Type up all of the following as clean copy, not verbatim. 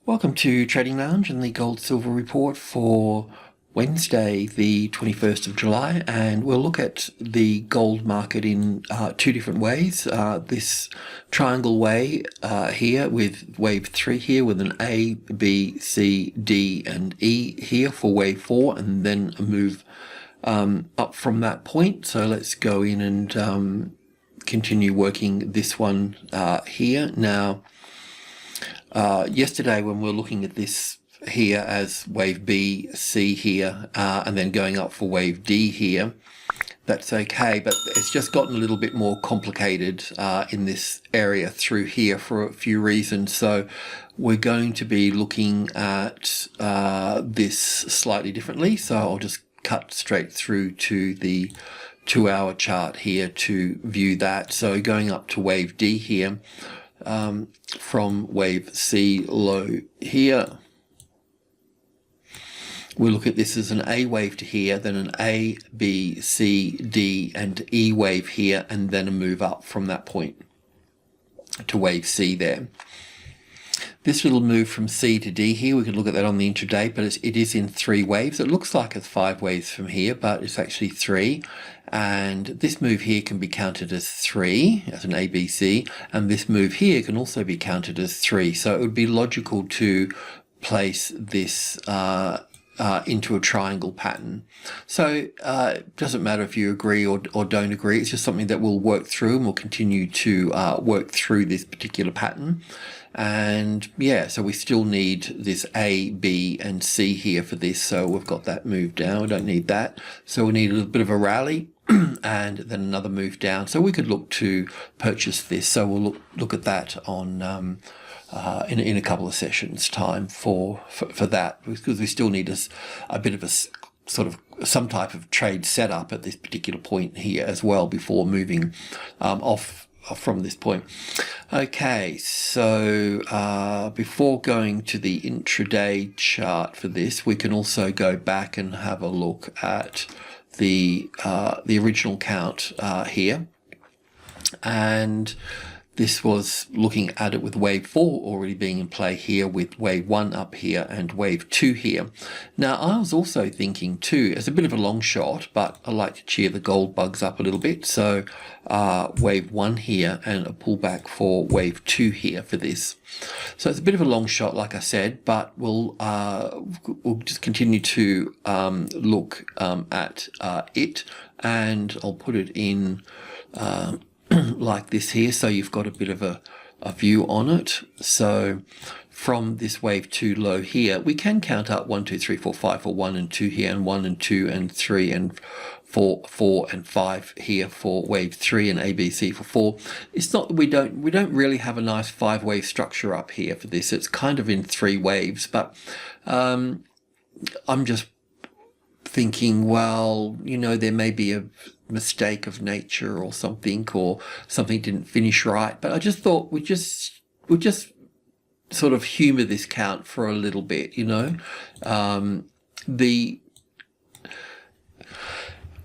Welcome to Trading Lounge and the Gold Silver Report for Wednesday, the 21st of July, and we'll look at the gold market in two different ways. This triangle way here with wave 3 here with an A, B, C, D and E here for wave 4, and then a move up from that point. So let's go in and continue working this one here. Now, yesterday when we were looking at this here as wave B, C here, and then going up for wave D here, that's okay, but it's just gotten a little bit more complicated in this area through here for a few reasons. So we're going to be looking at this slightly differently. So I'll just cut straight through to the 2-hour chart here to view that. So going up to wave D here, from wave C low here, we'll look at this as an A wave to here, then an A, B, C, D and E wave here, and then a move up from that point to wave C there. This little move from C to D here, we can look at that on the intraday, but it is in 3 waves. It looks like it's 5 waves from here, but it's actually 3. And this move here can be counted as 3, as an ABC, and this move here can also be counted as 3. So it would be logical to place this into a triangle pattern. So it doesn't matter if you agree or don't agree, it's just something that we'll work through, and we'll continue to work through this particular pattern. And yeah, so we still need this A, B and C here for this, so we've got that move down, we don't need that. So we need a little bit of a rally and then another move down. So we could look to purchase this, so we'll look at that on in a couple of sessions time for that, because we still need a bit of a sort of some type of trade setup at this particular point here as well before moving off from this point. Okay, so before going to the intraday chart for this, we can also go back and have a look at the original count here, and this was looking at it with wave 4 already being in play here, with wave 1 up here and wave 2 here. Now I was also thinking too, it's a bit of a long shot, but I like to cheer the gold bugs up a little bit. So wave 1 here and a pullback for wave 2 here for this. So it's a bit of a long shot, like I said, but we'll just continue to look at it, and I'll put it in like this here, so you've got a bit of a view on it. So from this wave 2 low here, we can count up 1, 2, 3, 4, 5 for 1 and 2 here, and 1 and 2 and 3 and 4 and 5 here for wave 3, and ABC for 4. It's not that we don't really have a nice 5-wave structure up here for this. It's kind of in 3 waves, but I'm just thinking, well, you know, there may be a mistake of nature or something didn't finish right, but I just thought we'd just sort of humor this count for a little bit, you know.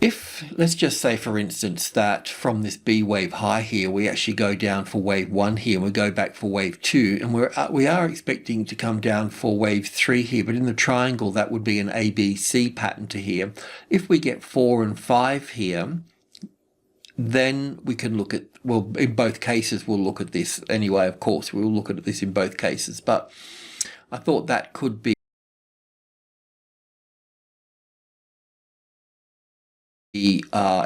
If, let's just say for instance that from this B wave high here we actually go down for wave 1 here, and we go back for wave 2, and we are expecting to come down for wave 3 here, but in the triangle that would be an ABC pattern to here. If we get 4 and 5 here, then we can look at, well, in both cases we'll look at this anyway, of course we'll look at this in both cases, but I thought that could be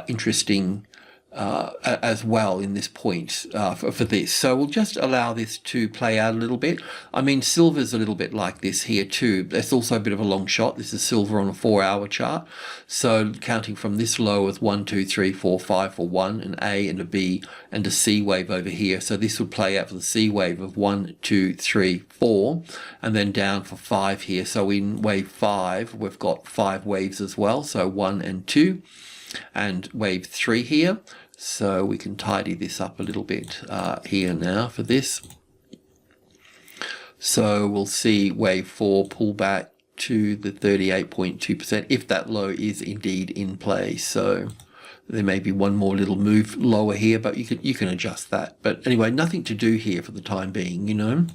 interesting as well in this point for this. So we'll just allow this to play out a little bit. I mean, silver's a little bit like this here too. That's also a bit of a long shot. This is silver on a 4-hour chart. So counting from this low as 1, 2, 3, 4, 5 for 1, an A and a B and a C wave over here. So this would play out for the C wave of 1, 2, 3, 4, and then down for 5 here. So in wave 5, we've got 5 waves as well. So 1 and 2. And wave 3 here, so we can tidy this up a little bit here now for this. So we'll see wave 4 pull back to the 38.2% if that low is indeed in play. So there may be one more little move lower here, but you can adjust that. But anyway, nothing to do here for the time being, you know.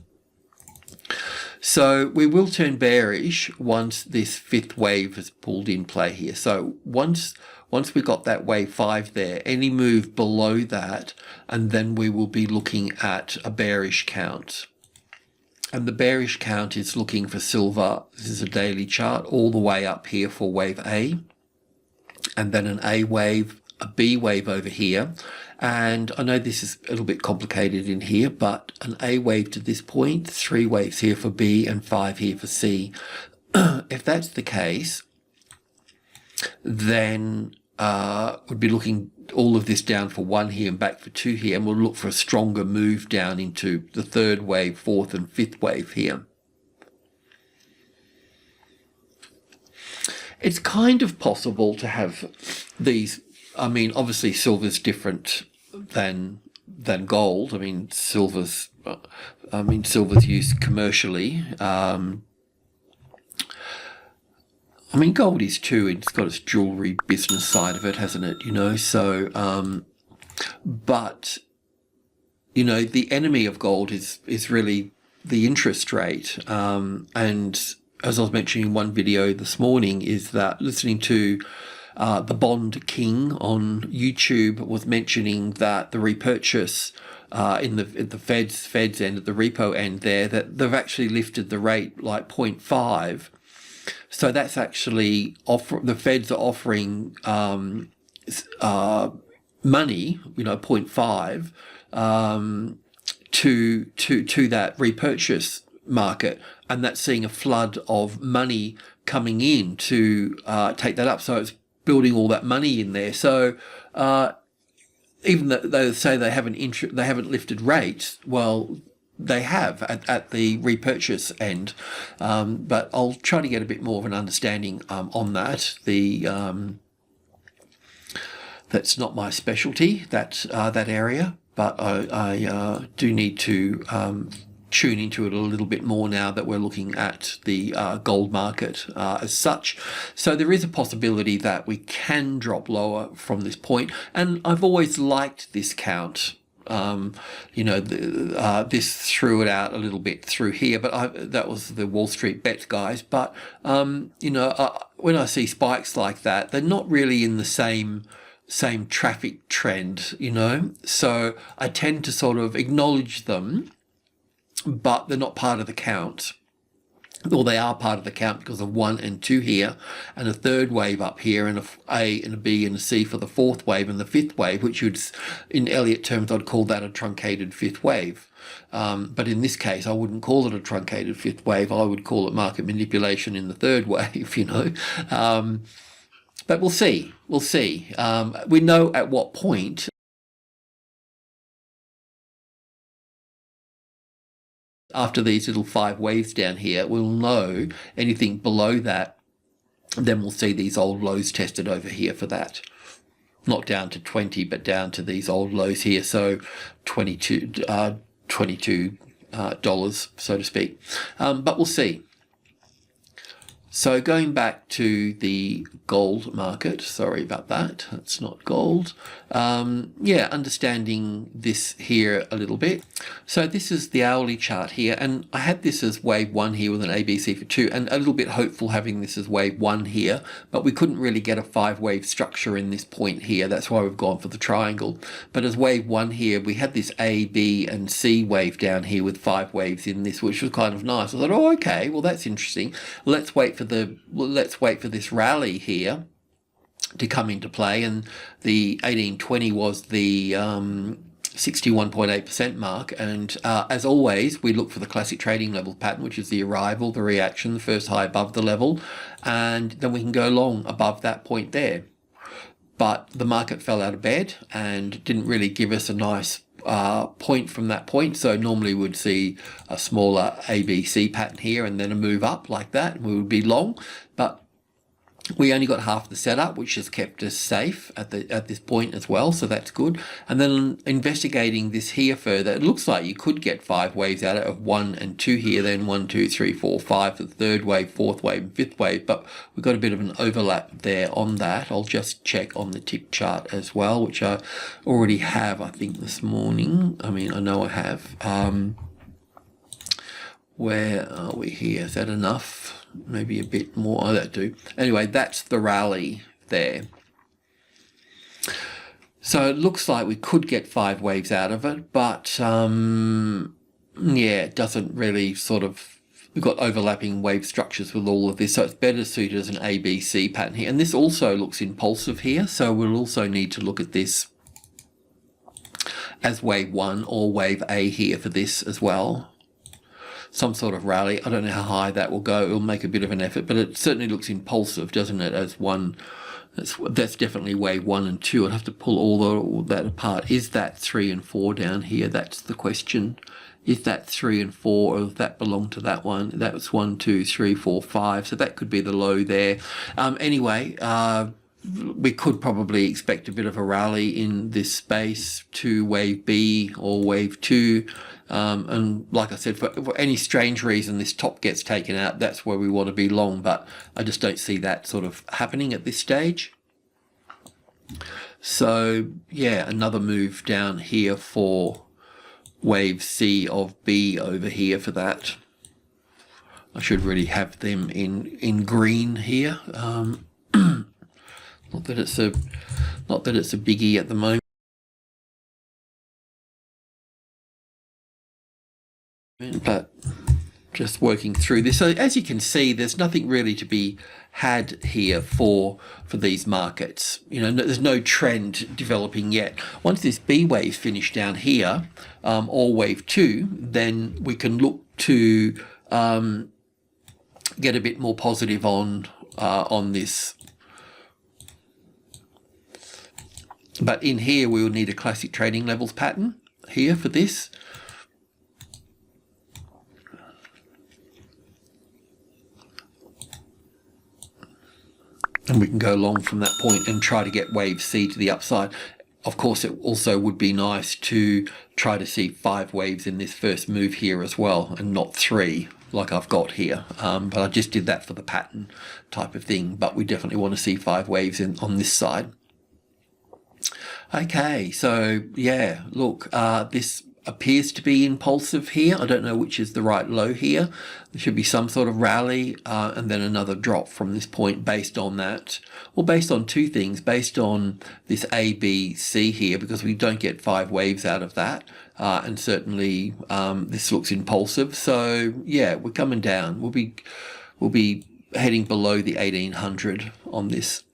So we will turn bearish once this fifth wave has pulled in play here. So once we got that wave 5 there, any move below that, and then we will be looking at a bearish count. And the bearish count is looking for silver. This is a daily chart all the way up here for wave A, and then an A wave, a B wave over here. And I know this is a little bit complicated in here, but an A wave to this point, 3 waves here for B and 5 here for C. If that's the case, then we'd be looking all of this down for 1 here and back for 2 here, and we'll look for a stronger move down into the 3rd wave, 4th and 5th wave here. It's kind of possible to have these. I mean, obviously silver's different than gold. I mean, silver's used commercially. I mean, gold is too. It's got its jewelry business side of it, hasn't it? You know, so but you know, the enemy of gold is really the interest rate, and as I was mentioning in one video this morning, is that listening to the Bond King on YouTube was mentioning that the repurchase in the Fed's end, at the repo end there, that they've actually lifted the rate like 0.5. So that's actually the Feds are offering money, you know, 0.5 to that repurchase market, and that's seeing a flood of money coming in to take that up. So it's building all that money in there. So even though they say they haven't lifted rates, well, they have at the repurchase end. But I'll try to get a bit more of an understanding on that. That's not my specialty, that area, but I do need to tune into it a little bit more now that we're looking at the gold market as such. So there is a possibility that we can drop lower from this point, and I've always liked this count. You know, this threw it out a little bit through here, but that was the Wall Street bets guys. But you know, when I see spikes like that, they're not really in the same traffic trend, you know, so I tend to sort of acknowledge them, but they're not part of the count. Or they are part of the count because of 1 and 2 here, and a 3rd wave up here, and A and a B and a C for the 4th wave and the 5th wave, which would, in Elliott terms, I'd call that a truncated 5th wave. But in this case, I wouldn't call it a truncated 5th wave. I would call it market manipulation in the 3rd wave, you know. But we'll see. We'll see. We know at what point. After these little 5 waves down here, we'll know anything below that. Then we'll see these old lows tested over here for that. Not down to 20, but down to these old lows here. So $22, so to speak. But we'll see. So going back to the gold market, sorry about that, that's not gold. Yeah, understanding this here a little bit. So this is the hourly chart here, and I had this as wave 1 here with an ABC for 2, and a little bit hopeful having this as wave 1 here, but we couldn't really get a 5-wave structure in this point here. That's why we've gone for the triangle. But as wave 1 here, we had this A, B, and C wave down here with 5 waves in this, which was kind of nice. I thought, oh, okay, well, that's interesting. Let's wait for this rally here to come into play, and the 1820 was the 61.8% mark, and as always we look for the classic trading level pattern, which is the arrival, the reaction, the first high above the level, and then we can go long above that point there. But the market fell out of bed and didn't really give us a nice point from that point. So normally we'd see a smaller ABC pattern here and then a move up like that, and we would be long, but we only got half the setup, which has kept us safe at this point as well, so that's good. And then investigating this here further, it looks like you could get 5 waves out of 1 and 2 here, then 1, 2, 3, 4, 5 for the 3rd wave, 4th wave, and 5th wave, but we've got a bit of an overlap there on that. I'll just check on the tick chart as well, which I already have, I think, this morning. I mean, I know I have. Where are we here? Is that enough? Maybe a bit more. Oh, that'll do. Anyway, that's the rally there. So it looks like we could get 5 waves out of it, but yeah, it doesn't really sort of, we've got overlapping wave structures with all of this, so it's better suited as an ABC pattern here. And this also looks impulsive here, so we'll also need to look at this as wave 1 or wave A here for this as well. Some sort of rally. I don't know how high that will go. It'll make a bit of an effort, but it certainly looks impulsive, doesn't it, as one. That's definitely wave 1 and 2. I'd have to pull all that apart. Is that 3 and 4 down here? That's the question. Is that 3 and 4, or does that belong to that one? That was 1, 2, 3, 4, 5. So that could be the low there. Anyway, we could probably expect a bit of a rally in this space to wave B or wave 2. And like I said, for any strange reason this top gets taken out, that's where we want to be long, but I just don't see that sort of happening at this stage. So yeah, another move down here for wave C of B over here for that. I should really have them in green here. Not that it's a biggie at the moment. But just working through this. So as you can see, there's nothing really to be had here for these markets. You know, there's no trend developing yet. Once this B wave finished down here, or wave 2, then we can look to get a bit more positive on this. But in here, we will need a classic trading levels pattern here for this. And we can go long from that point and try to get wave C to the upside. Of course, it also would be nice to try to see 5 waves in this first move here as well, and not 3 like I've got here. But I just did that for the pattern type of thing. But we definitely want to see 5 waves on this side. Okay, so yeah, look, this appears to be impulsive here. I don't know which is the right low here. There should be some sort of rally and then another drop from this point based on that. Well, based on 2 things. Based on this A, B, C here, because we don't get 5 waves out of that. And certainly this looks impulsive. So yeah, we're coming down. We'll be heading below the 1800 on this.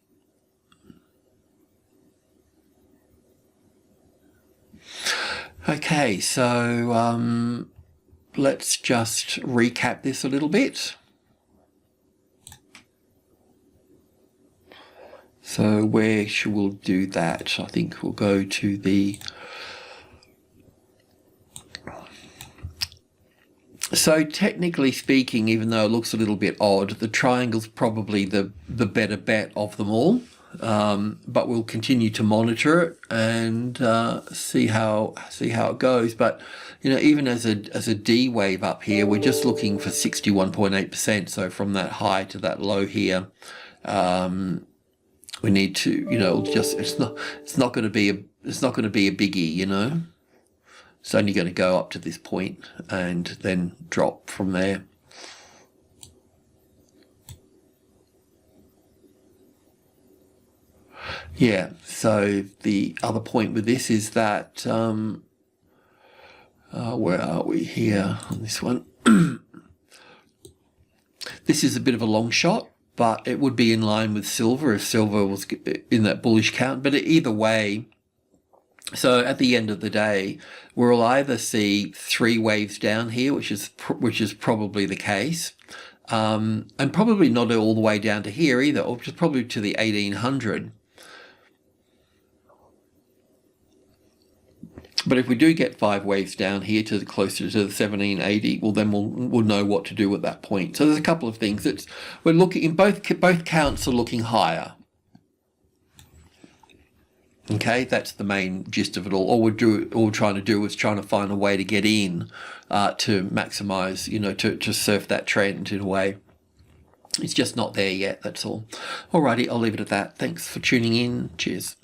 Okay, so let's just recap this a little bit. So where should we do that? I think we'll go to the... So technically speaking, even though it looks a little bit odd, the triangle's probably the better bet of them all. But we'll continue to monitor it and see how it goes. But you know, even as a D wave up here, we're just looking for 61.8%. So from that high to that low here, we need to, you know, just it's not going to be a biggie, you know. It's only going to go up to this point and then drop from there. Yeah, so the other point with this is that, where are we here on this one? This is a bit of a long shot, but it would be in line with silver if silver was in that bullish count. But either way, so at the end of the day, we'll either see 3 waves down here, which is probably the case, and probably not all the way down to here either, or just probably to the 1800. But if we do get 5 waves down here to closer to the 1780, well then we'll know what to do at that point. So there's a couple of things that we're looking in. Both counts are looking higher. Okay, that's the main gist of it all. All we're trying to do is trying to find a way to get in to maximize, you know, to surf that trend in a way. It's just not there yet. That's all. Alrighty, I'll leave it at that. Thanks for tuning in. Cheers.